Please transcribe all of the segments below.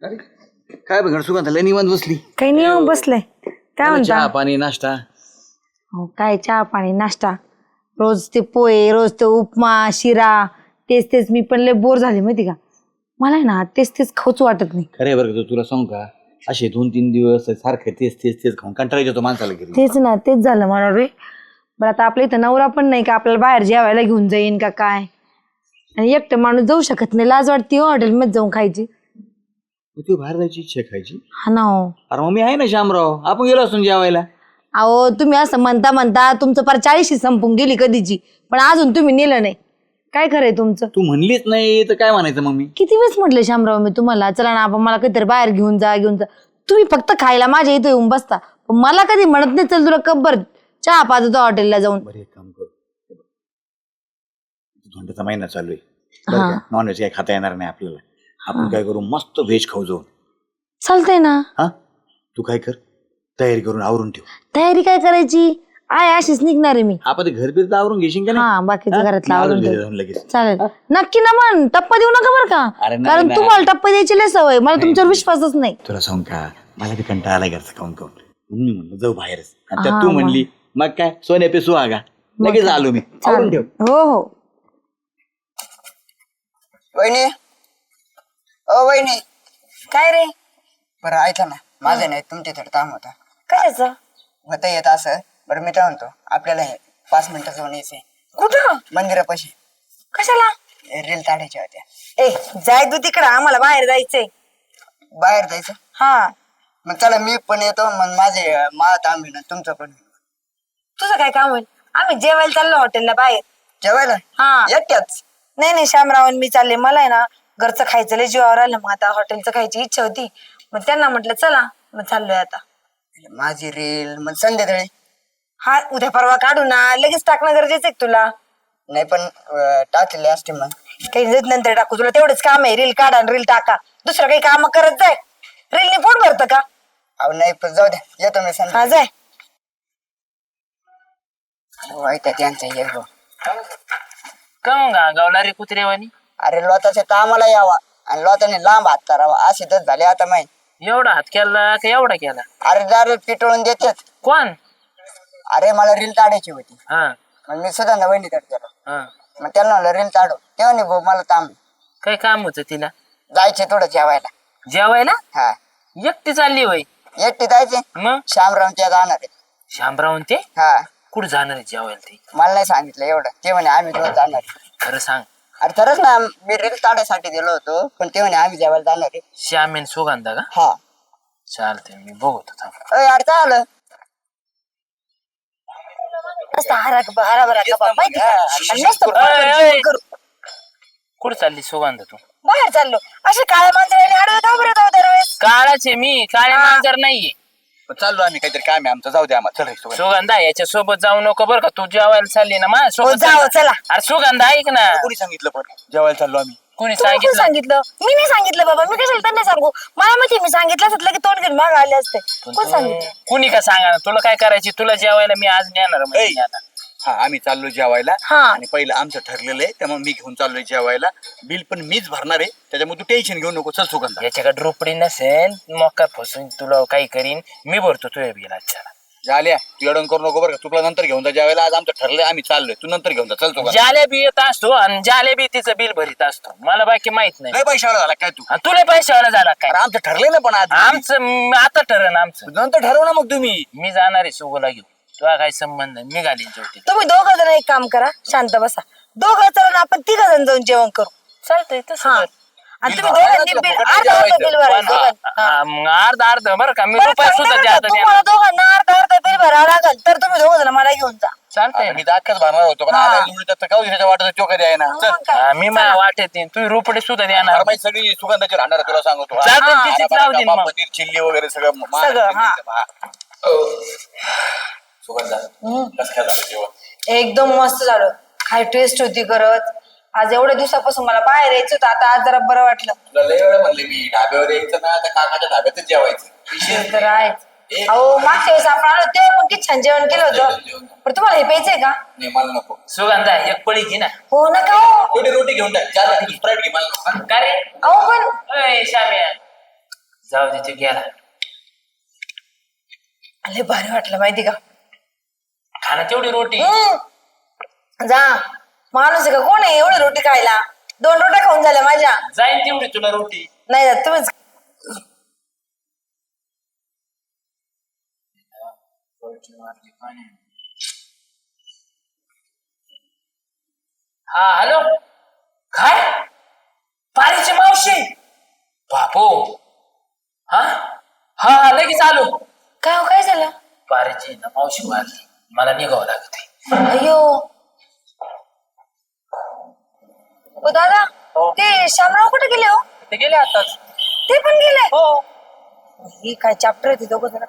अरे काय बघ सुगंध लय निवांत बसली. काही नाही बसलंय. काय म्हणता? चहा पाणी नाश्ता. हो काय चहा पाणी नाश्ता, रोज ते पोहे, रोज ते उपमा शिरा, तेच तेच. मी पण लय बोर झाले माहिती का. मला आहे ना तेच तेच खाऊच वाटत नाही. खरे बरं का तुला सांग का, असे 2-3 दिवस सारखे तेच तेच तेच खाऊन कंटाळा येतो माणसाला घरी. तेच ना तेच झालं मला रे. बरं आता आपल्या इथं नवरा पण नाही का आपल्याला बाहेर जेवायला घेऊन जाईन का काय. आणि एकटं माणूस जाऊ शकत नाही, लाज वाटते हॉटेलमध्ये जाऊन खायची. तू बाहेर जायची इच्छा खायची. हा ना हो. अरे मग मी आहे ना शामराव, आपण गेलो असतो जेवायला. अहो तुम्ही असं म्हणता म्हणता तुमचं पार 40 संपून गेली कधीची, पण अजून तुम्ही नेलं नाही. काय खरंय तुमचं. तू म्हणलीच नाही तर काय म्हणायचं मग मी. किती वेळेस म्हटले शामराव मी तुम्हाला, चला ना आपण मला कधीतरी बाहेर घेऊन जा घेऊन जा. तुम्ही फक्त खायला माझ्या इथे येऊन बसता, पण मला कधी म्हणत नाही चल तुला कब्बर चहा पाजतो हॉटेलला जाऊन. बरं एक काम कर, धोंड्याचा महिना चालू आहे, नॉनव्हेज काय खाता येणार नाही आपल्याला. आपण काय करू, मस्त व्हेज खाऊ जाऊ. चालतंय ना. हा तू काय कर, तयारी करून आवरून ठेव. तयारी काय करायची आहे, अशीच निघणार आहे मी. आपण ते घर बिर आवरून घेशील का नाही. हा बाकीचं घरातलं आवरून ठेव. लगेच चालेल नक्की ना. मन टप्पा देऊ नका बरं का, अरे नाही कारण ना. तुम्हाला टप्पा द्यायची लय सवय, मला तुमच्यावर विश्वासच नाही. तुला सांग का, मला बी कंटाळा आला घरचं खाऊन खाऊन, म्हणून मी म्हणलं जाऊ बाहेरच. आणि त्यात हा, तू म्हणली मग काय सोन्या पे सुहागा, लगेच आलो मी. आवरून ठेव. हो हो. वहिनी, ओ वहिनी. काय रे. बरं ऐका ना, माझं नाही तुमच्या थोडं काम होता. काय होता येत असं. बरं मी काय म्हणतो, आपल्याला हे 5 मिनिटं जाऊन यायचंय. कुठं मंदिरापाशी कशाला. रील काढायच्या होत्या. ए जाय तू तिकडं, आम्हाला बाहेर जायचंय. बाहेर जायचं. हा मग चला मी पण येतो, मग माझे काम आहे ना, तुमचं पण. तुझं काय काम होईल. आम्ही जेवायला चाललो हॉटेलला बाहेर. जेवायला हा एकट्याच. नाही शामराव आणि मी चालले. मला आहे ना घरचं खायचं लय जीवावर आलं, मग आता हॉटेलचं खायची इच्छा होती, मग त्यांना म्हटलं चला, मग चाललोय आता. माझी रील मग संध्याकाळी. हा उद्या परवा काढू ना, लगेच टाकणं गरजेचं आहे तुला. नाही पण टाकलेले असते मग. काही नंतर टाकू, तुला तेवढंच काम आहे, रील काढा रील टाका, दुसरं काही काम करत जाय. रीलने पोट भरतं का. अहो नाही पण जाऊ द्या, येतो मी संध्याकाळी. हा जाय. वाईट त्यांचा एक भाऊ. का मग गावला कुत्रेवानी. अरे लोताच्या कामाला यावा आणि लोताने लांब हात करावा, असे तर झाले आता माहिती. एवढा हात केला का एवढा केला. अरे दारू पिटवून देतात. कोण. अरे मला रील काढायची होती, हा मग मी सुद्धा वहिनीकडे गेलो. हा मग त्यांना म्हणलं रील काढू, तेव्हा नाही भाऊ मला काम काय काम होतं तिला. जायचे थोडं जेवायला. जेवायला हा एकटी चालली होय. एकटी जायचे. मग शामरावच्या जाणार आहे. शामरावून ते हा कुठं जाणार आहे जेवायला ते. मला नाही सांगितलं एवढं, ते म्हणे आम्ही दोन जाणार आहे. खरं सांग. अरे खरंच ना, मी रील काढायसाठी गेलो होतो, पण ते म्हणे आम्ही जेवायला जाणार आहे. श्यामेन सुगंधा का. हा चालते मी बघतो थांब. यार काय आलं. कुठं चालली सुगंधा तू. बाहेर चाललो. असे काळ्या मांजराने आडवे का बरं जाऊ दरवेळेस. काळाचे मी काळे मांजर नाहीये. चाललो आम्ही, काहीतरी काम आहे आमचं, जाऊ द्या आम्हाला. चल सुगंधा याच्या सोबत जाऊ नको बरं का, तू जेवायला चालली ना माझ्या सोबत. जाऊ चला. अरे सुगंधा ऐक ना. कोणी सांगितलं पण जेवायला चाललो आम्ही. कोणी तुम्ही कोण सांगितलं. सांगितलं. मी नाही सांगितलं बाबा, मी कशाला त्यांना सांगू. मला माहिती मी सांगितलं असतं की तोंड घेऊन माग आले असते. कोण सांगितलं. कुणी का सांगा ना, तुला काय करायची. तुला जेवायला मी आज नेणार म्हणजे ऐ. नेणार. हा आम्ही चाललो जेवायला, हा. आणि पहिलं आमचं ठरलेलं आहे, त्यामुळे मी घेऊन चाललोय जेवायला. बिल पण मीच भरणार आहे, त्याच्यामुळे तू टेन्शन घेऊ नको. चल सुगंधा. याच्याकडे रोपडी नसेल मोका फसून तुला काही करीन मी, भरतो तुझ्या बिल. चला झाल्या, तू अडवण करू नको बरं का. तुला नंतर घेऊन जा जेवायला, आज आमचं ठरलंय, आम्ही चाललोय. तू नंतर घेऊन जा. चल सुगंधा. जालेबी येत असतो आणि जालेबी तिचं बिल भरीत असतो, मला बाकी माहित नाही. लय पैशाला झाला काय तू. आणि तुला पैशावाला झाला काय. अरे आमचं ठरलंय ना, पण आज आमचं आता ठरण आमचं. नंतर ठरव ना मग तुम्ही. मी जाणार आहे सुगोला घेऊन, तुला काही संबंध नाही. मी घालीन जेवते. तुम्ही दोघं जण एक काम करा, शांत बसा. दोघं चला आपण 3 जण जाऊन जेवण करू. चालतंय तसं कर. आणि तुम्ही दोघांनी बिल अर्ध बिल भरायचं. अर्ध बरं का, मी रुपये सुद्धा द्या. तुम्हाला दोघांना अर्ध बिल भरावं लागेल, तर तुम्ही दोघं जण मला घेऊन जा. चालतंय मी दाखच भरणार होतो, पण आता निवडीत काय त्याच्या वाटत चोका द्याय ना. चल. मग काय? मी मला वाटेत तुम्ही रुपये सुद्धा देणार. अरे माहिती सगळी सुगंधाची राहणार तुला सांगतो. चालतंय, तिचीच लावू देईन मग. पनीर चिल्ली वगैरे सगळं सगळं, हा. सुगंधा कसं काय झालं जेवण. एकदम मस्त झालं. काय टेस्ट होती करत. आज एवढ्या दिवसापासून मला बाहेर यायचं होतं, आता आज जरा बरं वाटलं. तुला लय वेळा म्हणले मी ढाब्यावर यायचं ना, त्या काकाच्या ढाब्यातच जेवायचं. ते तर आहेच. अहो मागच्या वेळेस आपण आलो तेव्हा पण किती छान जेवण केलं होतं. पण तुम्हाला हे प्यायचंय का. नाही मला नको. सुगंधा एक पळी घे ना. हो नका हो. रोटी घेऊन टाक. स्प्राईट घे मला. का रे. अहो पण श्याम्या जाऊ दे ते गेला. लय भारी वाटलं माहिती का. खाना तेवढी रोटी. जा माणूस आहे का कोण आहे एवढी रोटी खायला. 2 रोट्या खाऊन झाल्या माझ्या. जाईन तेवढी तुला रोटी. नाही जात तुम्हीच. हा हॅलो. काय पारीची मावशी. बापो. हा हा हा, लगेच आलो. काय हो काय झालं. पारीची ना मावशी वारली. मला निघावं लागते. अयो ओ दादा हो. ते शामराव कुठे गेले हो. ते गेले आताच. ते पण गेले. हो. ही काय चॅप्टर होती दोघं जण.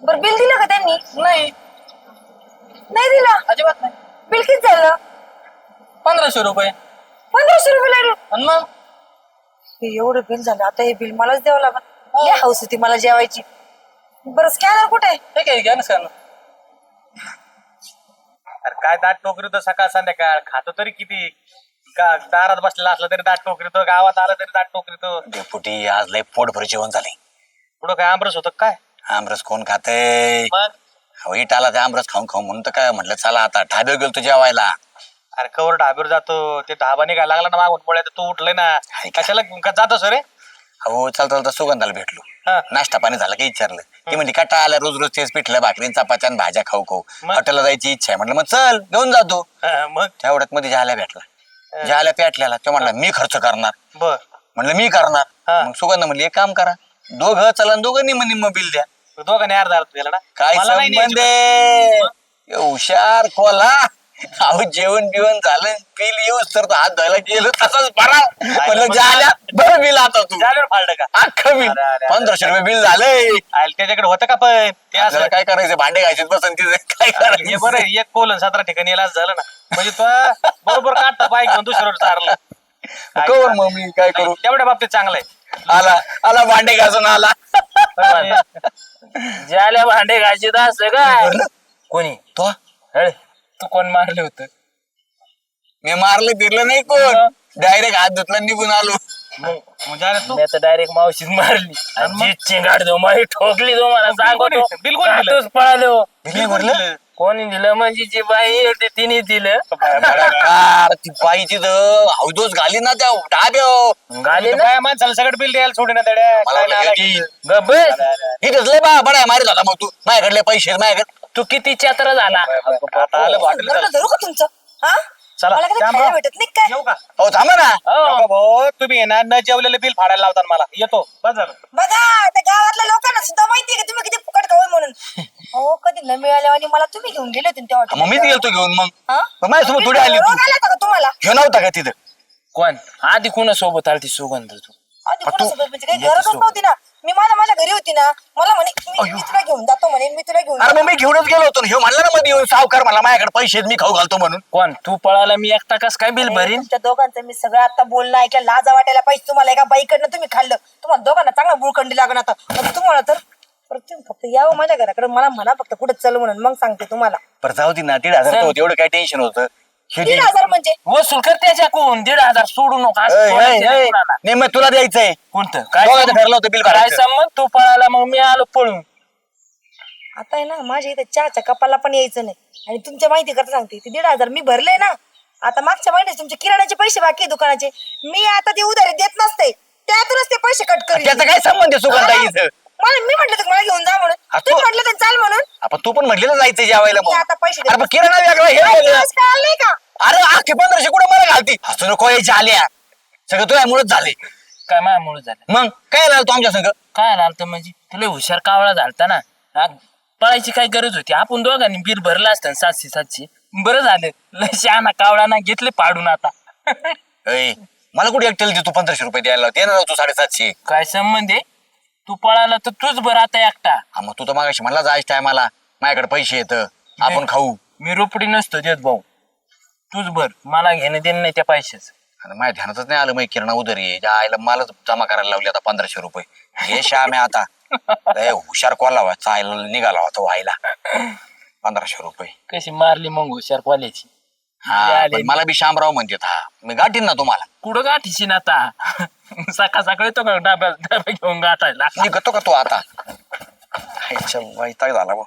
बरं बिल दिलं का त्यांनी. नाही नाही दिलं. अजिबात नाही. बिल किती झालं. 1500 रुपये. 1500 रुपये लागले. आणि मग हे एवढं बिल झालं आता हे बिल मलाच द्यावं लागत. लय हाऊस होती मला जेवायची. बरं स्कॅनर कुठे आहे. हे काय घ्या ना सर. अरे काय दाट टोकरी तर सकाळ संध्याकाळ खातो तरी किती. का दारात बसलेला असला तरी दाट टोकरीतो, गावात आला तरी दाट टोकरीतो. डेपुटी आज लय पोटभर जेवण झाले. पुढं काय आमरस होतं काय. आमरस कोण खाते. मग इट आला ते आमरस खाऊन खाऊन म्हणून तर काय म्हटलं चला आता ढाब्यावर गेलो तो जेवायला. अरे कवर ढाब्यावर जातो ते ढाबा निघायला लागला ना मागून पोळ्या तू उठले ना. कशाला जातो सर रे. अहो चालता चालता सुगंधाला भेटलो. हा. नाश्ता पाणी झालं की विचारलं ती म्हणजे कटा आला रोज रोज तेच पिठलं भाकरीन चपात्या आणि भाज्या खाऊ खाऊ मग? हॉटेलला जायची इच्छा आहे म्हटलं मग चल घेऊन जातो. मग तेवढ्यात मध्ये जाल्या भेटला. जाल्या पेटल्याला तो म्हणला मी खर्च करणार. बर म्हणलं मी करणार. हा. मग सुगंध म्हणली एक काम करा दोघं चला आणि दोघं निम्म बिल द्या. दोघांनी अर्धा अर्धा दिला ना. काय मला नाही संबंध न्यायचं. आहे हुशार कोला. अहो जेवण बिवण झालं बिल येऊच तर तो हात धुवायला गेलो तसाच बरा म्हणलं मग जाल्या बरं बिल आता तू झाल्यावर फाडलं का. अख्खं बिल अरे, अरे, अरे. 1500 रुपये बिल झालंय. आयल त्याच्याकडे होतं का पण ते असं आपल्याला काय करायचं भांडे घायचे बसन तिथे काय हे करायचं. बरं आहे, एक पोलन 17 ठिकाणी याला झालं ना म्हणजे तो बरोबर काढता पाय घेऊन दुसऱ्यावर चारलं. कवर मग मी काय करू. तेवढ्या बाबतीत चांगलं आहे. आला आला भांडे घासून आला. ज्याला भांडे घायचे असं काय. कोणी तो अरे तू कोण मारलं होतं. मी मारलं फिरलं नाही कोण डायरेक्ट हात धुतला निघून आलो. मी आता डायरेक्ट मावशीच मारली आणि जी चिंगाड दो मारी ठोकली तो मला सांगतो. काटूच पळालो. बिल भरलं कोणी दिलं म्हणजे जी बाई होती तिने दिलं. कार ती बाई तिथं हौदोस घाली ना त्या ढाब्यावर घाले ना माणसाला सगळं बिल द्यायला सोडे ना मला वाटलं बस. इथेच लय बा बडा मारी झाला मग तू माझ्याकडले पैसे माझ्याकडे. तू किती चात्र झाला. आता आलं बॉटल. बरं धरू का तुमचं. हा चला, मला कधी थांबा. खायला भेटत नाही काय. येऊ का. हो थांबा ना. हो भाऊ तुम्ही आहे ना न जेवलेलं बिल फाडायला लावता मला. येतो बस झालं. बघा त्या गावातल्या लोकांना सुद्धा माहितीये का तुम्ही किती फुकट खाऊ म्हणून. हो कधी न मिळाल्या आणि मला तुम्ही घेऊन गेले होते तेव्हा. मग मीच गेलतो घेऊन मग हा? मग माझ्यासोबत थोडी आली तू. रोग आला होता का तुम्हाला. घेऊन नव्हता का तिथं. कोण आधी कोणासोबत आली ती सुगंध तू. आधी कोणासोबत म्हणजे काही गरजच नव्हती ना. मी माझ्या घरी होती ना. मला म्हणे मी तुला घेऊन जातो म्हणे मी तुला घेऊन अरे मग मी घेऊनच गेलो होतो हे म्हणलं ना मध्ये येऊन सावकार मला माझ्याकडे पैसे आहेत, मी खाऊ घालतो म्हणून. कोण तू पळाला मी एकटा कस काय बिल भरीन. तुमच्या दोघांचं मी सगळं आता बोलणं ऐकलं. लाजा वाटायला पाहिजे तुम्हाला. एका बाईकडनं तुम्ही खाल्लं. तुम्हाला दोघांना चांगला बुळखंडी लागण आता. पण तुम्हाला तर तुम्ही फक्त यावं माझ्या घराकडे. मला म्हणा फक्त कुठे चल म्हणून मग सांगते तुम्हाला. बरं जाऊ दे ना 1,500 होते एवढं काय टेन्शन होतं. 3,000 म्हणजे वसूल कर त्याच्याकडून 1,500 सोडू नका. असं सोडायचं नाही कुणाला. नाही मग तुला द्यायचंय. कोणतं काय दोघांचं ठरलं होतं बिल काय भरायचं. संबंध. तू पळाला मग मी आलो पळून. आता आहे ना माझ्या इथे चहाच्या कपाला पण यायचं नाही. आणि तुमच्या माहिती करता सांगते ते 1,500 मी भरले ना. आता मागच्या महिन्यात तुमचे किराणाचे पैसे बाकी आहे दुकानाचे. मी आता ते उधारी देत नसते. त्यातूनच ते पैसे कट करेन. त्याचा काय संबंध आहे सुगंधाईचं. मी म्हटलं तर मला घेऊन जा म्हणून. तुम्ही म्हटलं तर चाल म्हणून. आपण तू पण म्हटलेलं जायचं जेवायला मी मग. आता पैसे अरे मग किराणा वेगळा हे काय वेगळं. दिवस कळालं नाही का. अरे आखे 1500 कुठं मला घालती. हसू नको यायच्या आल्या सगळं तुझ्यामुळेच झाले. काय माझ्यामुळे झालं. मग काय झालं तू आमच्या संग. काय आलं म्हणजे तुला हुशार कावळा झालता ना. पळायची काय गरज होती. आपण दोघांनी बिल भरलं असतं 700 बरं झालं. लय शहाणा कावळा ना घेतले पाडून आता. ऐ, मला कुठे एकट्याला देतो 1500 रुपये द्यायला देणार होतो 750. काय संबंध आहे. तू पळाला तर तूच बरं आता एकटा. हा मग तू तर मागाशी म्हणला जायच टायमाला माझ्याकडे पैसे येत आपण खाऊ. मी रोपडी नसतो देत भाऊ. तूच बर मला घेणं देणं नाही त्या पैशाच. आणि माझ्या ध्यानातच नाही आलं मग किराणा उधारी आहे ज्या आईला मलाच जमा करायला लावली आता 1500 रुपये. हे श्याम आहे आता लय हुशार कोला चायला निघाला होता व्हायला 1500 रुपये. कशी मारली मग हुशार कॉलेजची. हा पण मला बी शामराव म्हणतात. हा मी गाठीन ना तुम्हाला. कुठं गाठीशीन आता सकाळ सकाळी तो का डबा घेऊन गाठायला निघतो का तू आता? वैताग झाला बा.